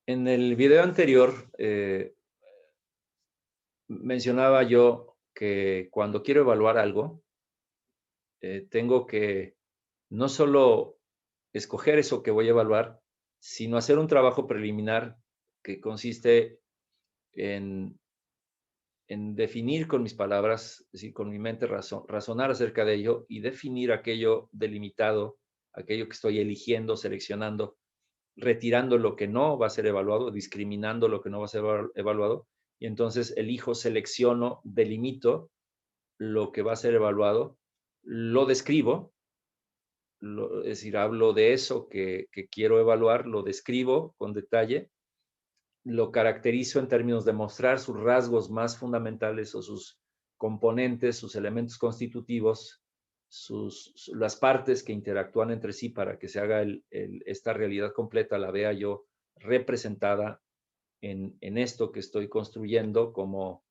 En el video anterior mencionaba yo que cuando quiero evaluar algo, tengo que no solo escoger eso que voy a evaluar, sino hacer un trabajo preliminar que consiste en, en definir con mis palabras, es decir, con mi mente razonar acerca de ello y definir aquello delimitado, aquello que estoy eligiendo, seleccionando, retirando lo que no va a ser evaluado, discriminando lo que no va a ser evaluado, y entonces elijo, selecciono, delimito lo que va a ser evaluado, lo describo, es decir, hablo de eso que quiero evaluar, lo describo con detalle, lo caracterizo en términos de mostrar sus rasgos más fundamentales o sus componentes, sus elementos constitutivos, las partes que interactúan entre sí para que se haga esta realidad completa, la vea yo representada en esto que estoy construyendo como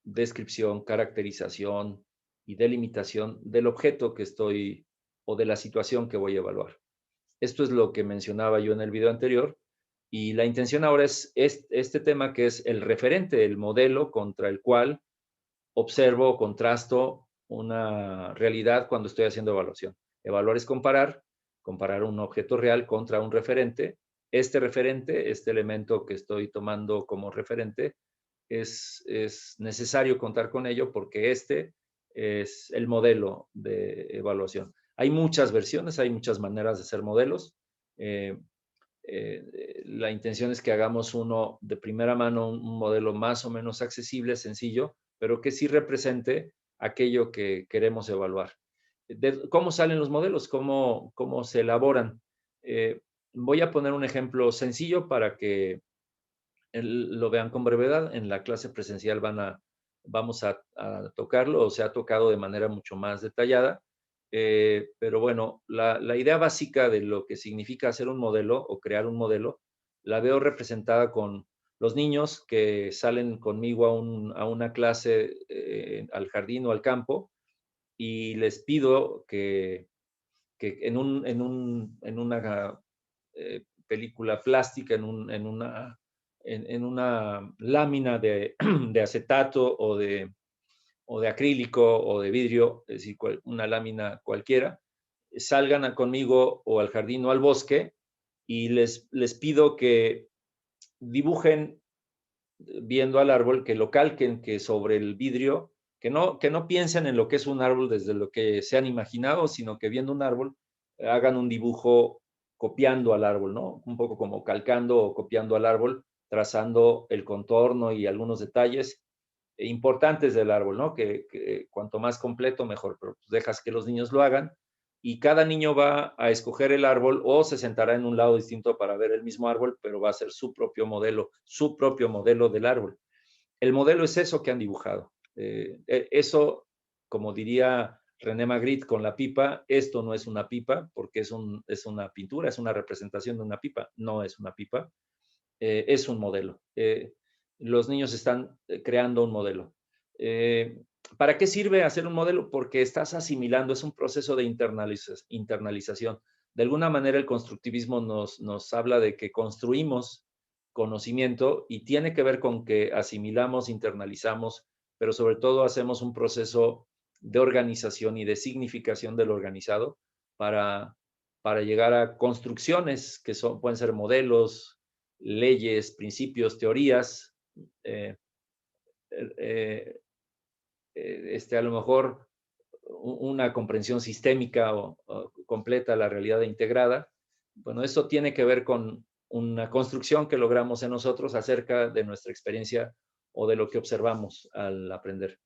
descripción, caracterización y delimitación del objeto que estoy o de la situación que voy a evaluar. Esto es lo que mencionaba yo en el video anterior y la intención ahora es este tema que es el referente, el modelo contra el cual observo o contrasto una realidad cuando estoy haciendo evaluación. Evaluar es comparar un objeto real contra un referente. Este referente, este elemento que estoy tomando como referente, es necesario contar con ello porque este es el modelo de evaluación. Hay muchas versiones, hay muchas maneras de hacer modelos. Eh, la intención es que hagamos uno de primera mano, un modelo más o menos accesible, sencillo, pero que sí represente aquello que queremos evaluar. ¿Cómo salen los modelos? ¿Cómo se elaboran? Eh, Voy a poner un ejemplo sencillo para que lo vean con brevedad. En la clase presencial vamos a tocarlo, o se ha tocado de manera mucho más detallada. Pero bueno, la idea básica de lo que significa hacer un modelo o crear un modelo, la veo representada con los niños que salen conmigo a una clase al jardín o al campo y les pido que en una película plástica, en una lámina de acetato o de acrílico o de vidrio, es decir, una lámina cualquiera, salgan conmigo o al jardín o al bosque y les pido que dibujen viendo al árbol, que lo calquen, que sobre el vidrio, que no piensen en lo que es un árbol desde lo que se han imaginado, sino que viendo un árbol hagan un dibujo copiando al árbol, ¿no? Un poco como calcando o copiando al árbol, trazando el contorno y algunos detalles importantes del árbol, ¿no? Que cuanto más completo, mejor, pero pues dejas que los niños lo hagan y cada niño va a escoger el árbol o se sentará en un lado distinto para ver el mismo árbol, pero va a ser su propio modelo del árbol. El modelo es eso que han dibujado. Eso, como diría René Magritte con la pipa, esto no es una pipa porque es una pintura, es una representación de una pipa, no es una pipa, es un modelo. Los niños están creando un modelo. Eh, ¿Para qué sirve hacer un modelo? Porque estás asimilando, es un proceso de internalización. De alguna manera el constructivismo nos habla de que construimos conocimiento y tiene que ver con que asimilamos, internalizamos, pero sobre todo hacemos un proceso de organización y de significación del organizado para, para llegar a construcciones que pueden ser modelos, leyes, principios, teorías, eh, eh, a lo mejor una comprensión sistémica o completa de la realidad integrada. Bueno, eso tiene que ver con una construcción que logramos en nosotros acerca de nuestra experiencia o de lo que observamos al aprender.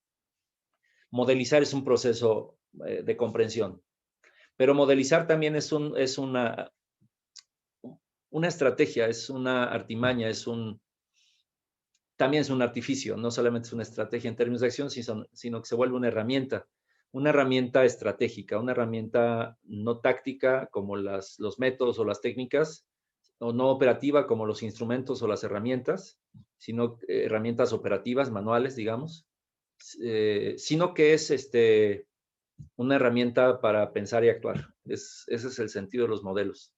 Modelizar es un proceso de comprensión, pero modelizar también es una estrategia, es una artimaña, también es un artificio, no solamente es una estrategia en términos de acción, sino que se vuelve una herramienta estratégica, una herramienta no táctica como los métodos o las técnicas, o no operativa como los instrumentos o las herramientas, sino herramientas operativas, manuales, digamos, sino que es una herramienta para pensar y actuar. Ese es el sentido de los modelos,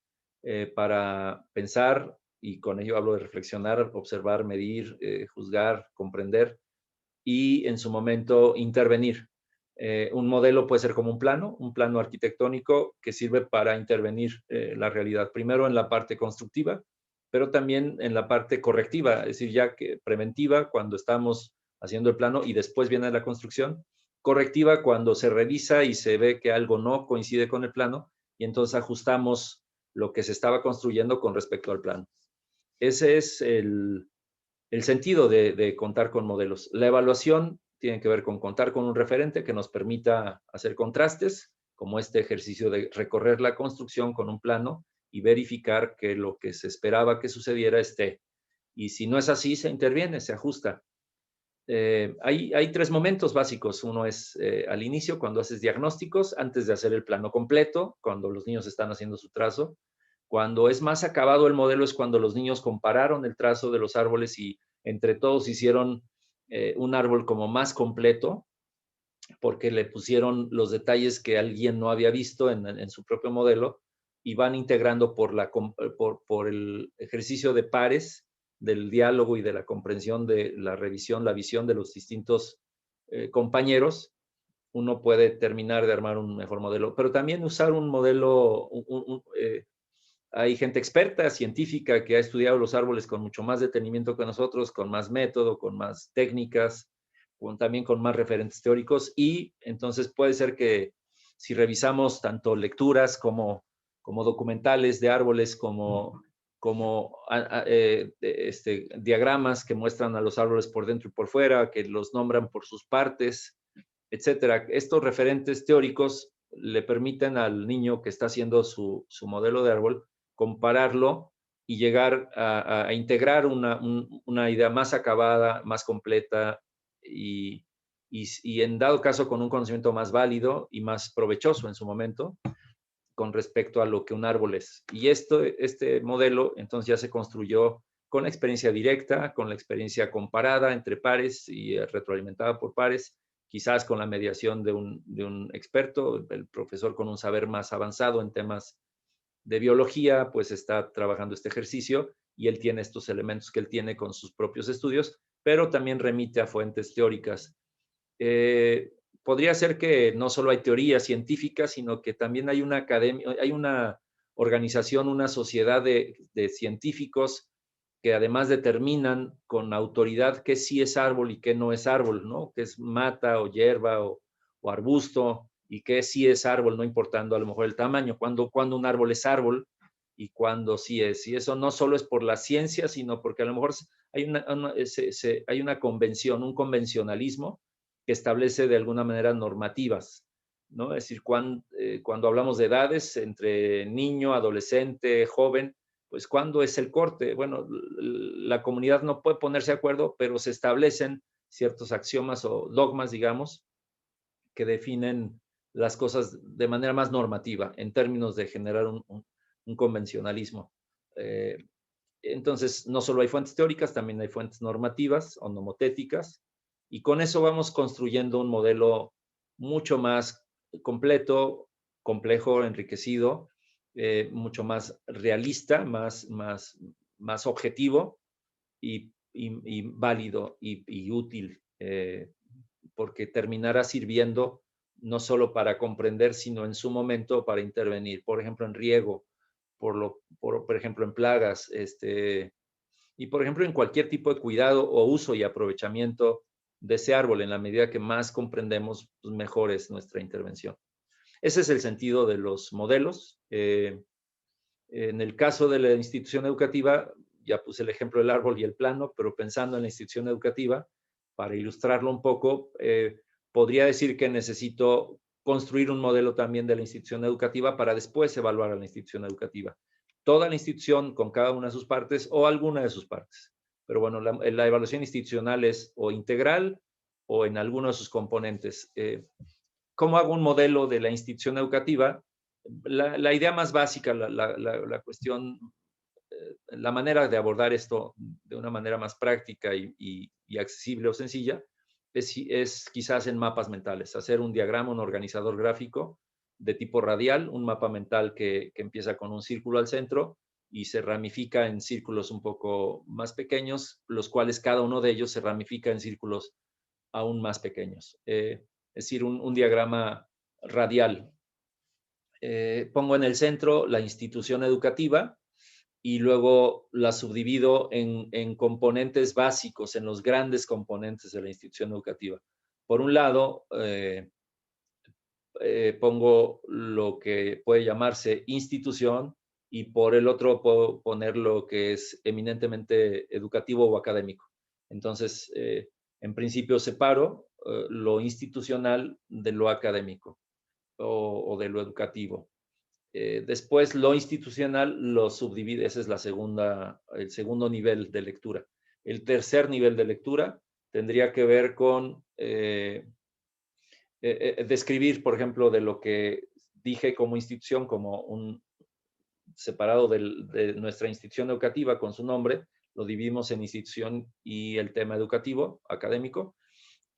para pensar y con ello hablo de reflexionar, observar, medir, juzgar, comprender y en su momento intervenir. Un modelo puede ser como un plano arquitectónico que sirve para intervenir la realidad, primero en la parte constructiva, pero también en la parte correctiva, es decir, ya que preventiva cuando estamos haciendo el plano y después viene la construcción, correctiva cuando se revisa y se ve que algo no coincide con el plano y entonces ajustamos lo que se estaba construyendo con respecto al plano. Ese es el sentido de contar con modelos. La evaluación tiene que ver con contar con un referente que nos permita hacer contrastes, como este ejercicio de recorrer la construcción con un plano y verificar que lo que se esperaba que sucediera esté. Y si no es así, se interviene, se ajusta. Hay tres momentos básicos. Uno es al inicio, cuando haces diagnósticos, antes de hacer el plano completo, cuando los niños están haciendo su trazo. Cuando es más acabado el modelo es cuando los niños compararon el trazo de los árboles y entre todos hicieron un árbol como más completo, porque le pusieron los detalles que alguien no había visto en su propio modelo y van integrando por el ejercicio de pares, del diálogo y de la comprensión de la revisión, la visión de los distintos compañeros, uno puede terminar de armar un mejor modelo, pero también usar un modelo, hay gente experta, científica, que ha estudiado los árboles con mucho más detenimiento que nosotros, con más método, con más técnicas, también con más referentes teóricos, y entonces puede ser que si revisamos tanto lecturas como documentales de árboles, como diagramas que muestran a los árboles por dentro y por fuera, que los nombran por sus partes, etcétera. Estos referentes teóricos le permiten al niño que está haciendo su modelo de árbol compararlo y llegar a integrar una idea más acabada, más completa y en dado caso con un conocimiento más válido y más provechoso en su momento con respecto a lo que un árbol es. Y este modelo entonces ya se construyó con la experiencia directa, con la experiencia comparada entre pares y retroalimentada por pares, quizás con la mediación de un experto, el profesor con un saber más avanzado en temas de biología, pues está trabajando este ejercicio y él tiene estos elementos que él tiene con sus propios estudios, pero también remite a fuentes teóricas. Podría ser que no solo hay teoría científica, sino que también hay una academia, hay una organización, una sociedad de científicos que además determinan con autoridad qué sí es árbol y qué no es árbol, ¿no? Qué es mata o hierba o arbusto y qué sí es árbol, no importando a lo mejor el tamaño, cuando un árbol es árbol y cuando sí es. Y eso no solo es por la ciencia, sino porque a lo mejor hay una convención, un convencionalismo que establece de alguna manera normativas, ¿no? Es decir, cuando hablamos de edades, entre niño, adolescente, joven, pues ¿cuándo es el corte? Bueno, la comunidad no puede ponerse de acuerdo, pero se establecen ciertos axiomas o dogmas, digamos, que definen las cosas de manera más normativa, en términos de generar un convencionalismo. Entonces, no solo hay fuentes teóricas, también hay fuentes normativas o nomotéticas, y con eso vamos construyendo un modelo mucho más completo, complejo, enriquecido, mucho más realista, más objetivo y válido y útil, porque terminará sirviendo no solo para comprender, sino en su momento para intervenir, por ejemplo, en riego, por ejemplo, en plagas, y por ejemplo, en cualquier tipo de cuidado o uso y aprovechamiento de ese árbol. En la medida que más comprendemos, pues mejor es nuestra intervención. Ese es el sentido de los modelos. En el caso de la institución educativa, ya puse el ejemplo del árbol y el plano, pero pensando en la institución educativa, para ilustrarlo un poco, podría decir que necesito construir un modelo también de la institución educativa para después evaluar a la institución educativa. Toda la institución con cada una de sus partes o alguna de sus partes. Pero bueno, la evaluación institucional es o integral o en alguno de sus componentes. ¿Cómo hago un modelo de la institución educativa? La idea más básica, la cuestión, la manera de abordar esto de una manera más práctica y accesible o sencilla es quizás en mapas mentales, hacer un diagrama, un organizador gráfico de tipo radial, un mapa mental que empieza con un círculo al centro y se ramifica en círculos un poco más pequeños, los cuales cada uno de ellos se ramifica en círculos aún más pequeños. Es decir, un diagrama radial. Pongo en el centro la institución educativa y luego la subdivido en componentes básicos, en los grandes componentes de la institución educativa. Por un lado, pongo lo que puede llamarse institución y por el otro puedo poner lo que es eminentemente educativo o académico. Entonces, en principio separo lo institucional de lo académico o de lo educativo. Después lo institucional lo subdivide, ese es el segundo nivel de lectura. El tercer nivel de lectura tendría que ver con describir, por ejemplo, de lo que dije como institución, como un separado de nuestra institución educativa con su nombre, lo dividimos en institución y el tema educativo, académico,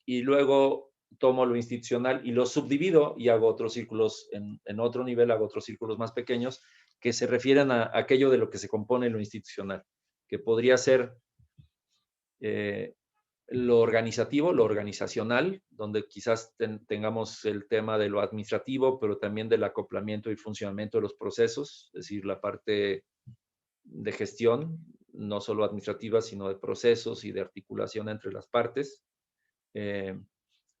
y luego tomo lo institucional y lo subdivido y hago otros círculos en otro nivel, hago otros círculos más pequeños que se refieren a aquello de lo que se compone lo institucional, que podría ser lo organizativo, lo organizacional, donde quizás tengamos el tema de lo administrativo, pero también del acoplamiento y funcionamiento de los procesos, es decir, la parte de gestión, no solo administrativa, sino de procesos y de articulación entre las partes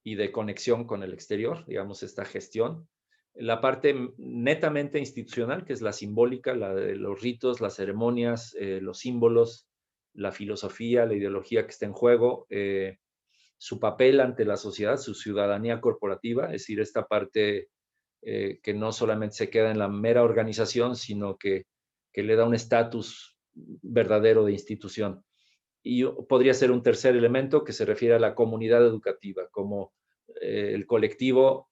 y de conexión con el exterior, digamos, esta gestión. La parte netamente institucional, que es la simbólica, la de los ritos, las ceremonias, los símbolos, la filosofía, la ideología que está en juego, su papel ante la sociedad, su ciudadanía corporativa, es decir, esta parte que no solamente se queda en la mera organización, sino que le da un estatus verdadero de institución. Y podría ser un tercer elemento que se refiere a la comunidad educativa, como el colectivo,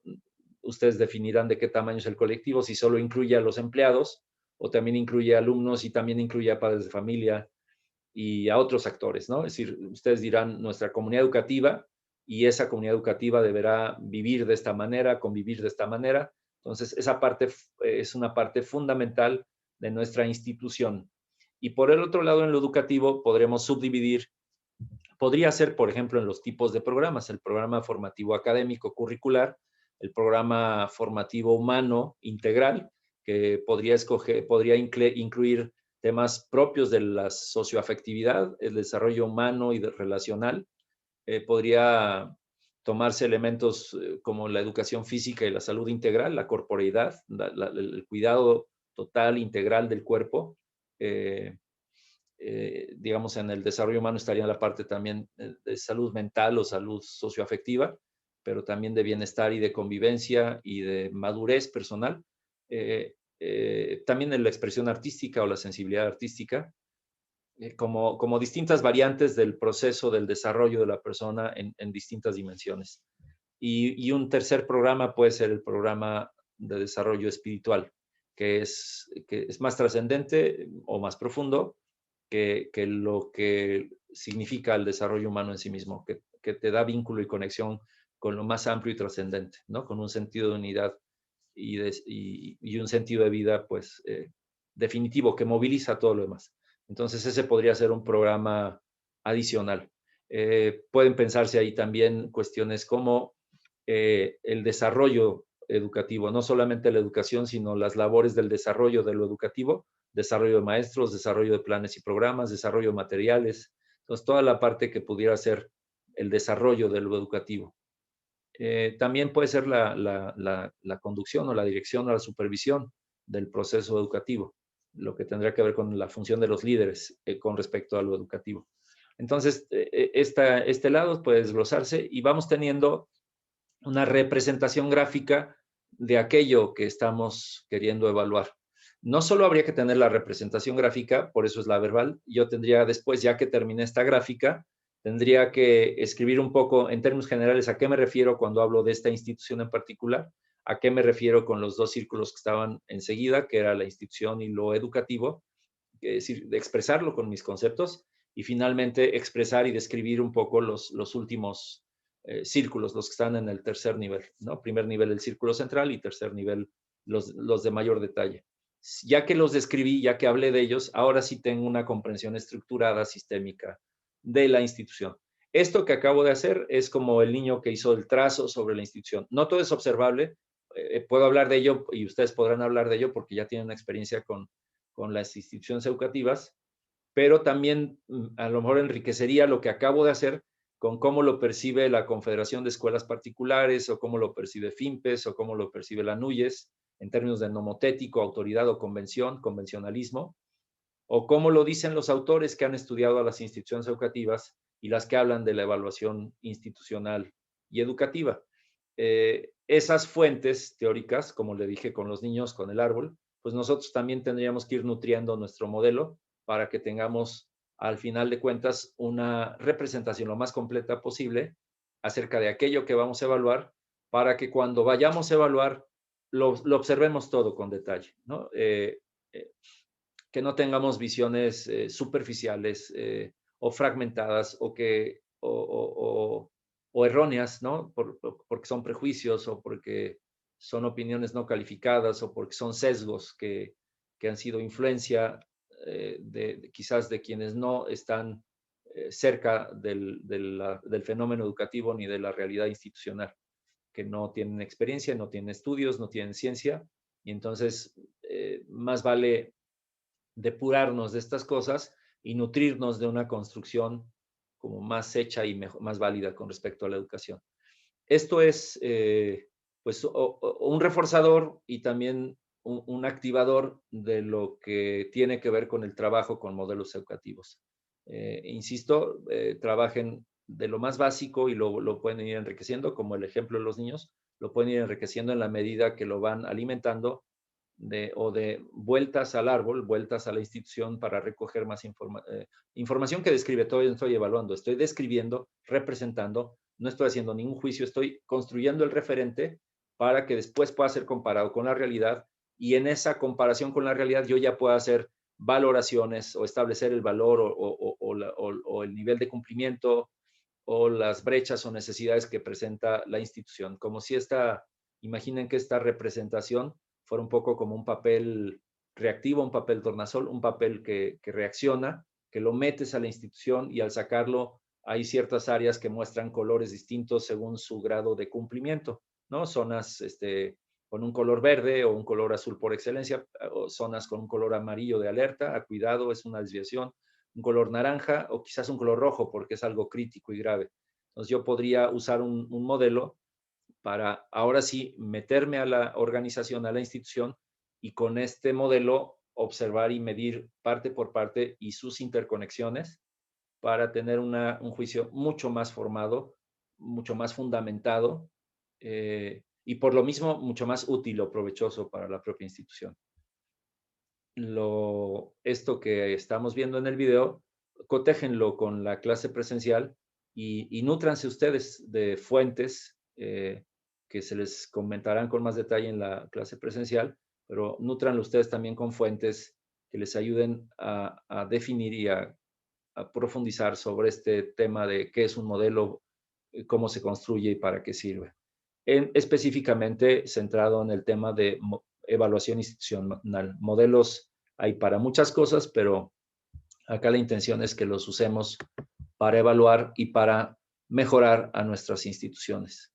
ustedes definirán de qué tamaño es el colectivo, si solo incluye a los empleados o también incluye a alumnos y también incluye a padres de familia y a otros actores, ¿no? Es decir, ustedes dirán nuestra comunidad educativa y esa comunidad educativa deberá vivir de esta manera, convivir de esta manera. Entonces, esa parte es una parte fundamental de nuestra institución. Y por el otro lado, en lo educativo, podremos subdividir, podría ser, por ejemplo, en los tipos de programas, el programa formativo académico curricular, el programa formativo humano integral, que podría incluir temas propios de la socioafectividad, el desarrollo humano y relacional. Podría tomarse elementos como la educación física y la salud integral, la corporeidad, el cuidado total, integral del cuerpo. Digamos, en el desarrollo humano estaría la parte también de salud mental o salud socioafectiva, pero también de bienestar y de convivencia y de madurez personal. También en la expresión artística o la sensibilidad artística, como distintas variantes del proceso del desarrollo de la persona en distintas dimensiones. Y un tercer programa puede ser el programa de desarrollo espiritual, que es más trascendente o más profundo que lo que significa el desarrollo humano en sí mismo, que te da vínculo y conexión con lo más amplio y trascendente, ¿no? Con un sentido de unidad y un sentido de vida, pues, definitivo, que moviliza todo lo demás. Entonces, ese podría ser un programa adicional. Pueden pensarse ahí también cuestiones como el desarrollo educativo, no solamente la educación, sino las labores del desarrollo de lo educativo, desarrollo de maestros, desarrollo de planes y programas, desarrollo de materiales. Entonces, toda la parte que pudiera ser el desarrollo de lo educativo. También puede ser la conducción o la dirección o la supervisión del proceso educativo, lo que tendría que ver con la función de los líderes con respecto a lo educativo. Entonces, este lado puede desglosarse y vamos teniendo una representación gráfica de aquello que estamos queriendo evaluar. No solo habría que tener la representación gráfica, por eso es la verbal, yo tendría después, ya que terminé esta gráfica, tendría que escribir un poco en términos generales a qué me refiero cuando hablo de esta institución en particular, a qué me refiero con los dos círculos que estaban enseguida, que era la institución y lo educativo, es decir, de expresarlo con mis conceptos y finalmente expresar y describir un poco los últimos círculos, los que están en el tercer nivel, ¿no? Primer nivel el círculo central y tercer nivel los de mayor detalle. Ya que los describí, ya que hablé de ellos, ahora sí tengo una comprensión estructurada, sistémica de la institución. Esto que acabo de hacer es como el niño que hizo el trazo sobre la institución. No todo es observable, puedo hablar de ello y ustedes podrán hablar de ello porque ya tienen una experiencia con las instituciones educativas, pero también a lo mejor enriquecería lo que acabo de hacer con cómo lo percibe la Confederación de Escuelas Particulares o cómo lo percibe FIMPES o cómo lo percibe la NUYES en términos de nomotético, autoridad o convención, convencionalismo, o cómo lo dicen los autores que han estudiado a las instituciones educativas y las que hablan de la evaluación institucional y educativa. Esas fuentes teóricas, como le dije con los niños, con el árbol, pues nosotros también tendríamos que ir nutriendo nuestro modelo para que tengamos, al final de cuentas, una representación lo más completa posible acerca de aquello que vamos a evaluar, para que cuando vayamos a evaluar lo observemos todo con detalle, ¿no? Eh, que no tengamos visiones superficiales o fragmentadas o erróneas, ¿no? Porque son prejuicios o porque son opiniones no calificadas o porque son sesgos que han sido influencia quizás de quienes no están cerca del fenómeno educativo ni de la realidad institucional, que no tienen experiencia, no tienen estudios, no tienen ciencia, y entonces más vale depurarnos de estas cosas y nutrirnos de una construcción como más hecha y mejor, más válida con respecto a la educación. Esto es pues un reforzador y también un activador de lo que tiene que ver con el trabajo con modelos educativos. Insisto, trabajen de lo más básico y lo pueden ir enriqueciendo, como el ejemplo de los niños, lo pueden ir enriqueciendo en la medida que lo van alimentando o de vueltas al árbol, vueltas a la institución para recoger más información que describe. Todavía no estoy evaluando, estoy describiendo, representando, no estoy haciendo ningún juicio, estoy construyendo el referente para que después pueda ser comparado con la realidad, y en esa comparación con la realidad yo ya pueda hacer valoraciones o establecer el valor o el nivel de cumplimiento o las brechas o necesidades que presenta la institución, como si imaginen que esta representación fuera un poco como un papel reactivo, un papel tornasol, un papel que reacciona, que lo metes a la institución y al sacarlo hay ciertas áreas que muestran colores distintos según su grado de cumplimiento, ¿no? Zonas con un color verde o un color azul por excelencia, o zonas con un color amarillo de alerta, a cuidado, es una desviación, un color naranja o quizás un color rojo porque es algo crítico y grave. Entonces yo podría usar un modelo para ahora sí meterme a la organización, a la institución, y con este modelo observar y medir parte por parte y sus interconexiones para tener un juicio mucho más formado, mucho más fundamentado y por lo mismo mucho más útil o provechoso para la propia institución. Esto que estamos viendo en el video, cotéjenlo con la clase presencial y nútranse ustedes de fuentes que se les comentarán con más detalle en la clase presencial, pero nútranlo ustedes también con fuentes que les ayuden a definir y a profundizar sobre este tema de qué es un modelo, cómo se construye y para qué sirve. Específicamente centrado en el tema de evaluación institucional. Modelos hay para muchas cosas, pero acá la intención es que los usemos para evaluar y para mejorar a nuestras instituciones.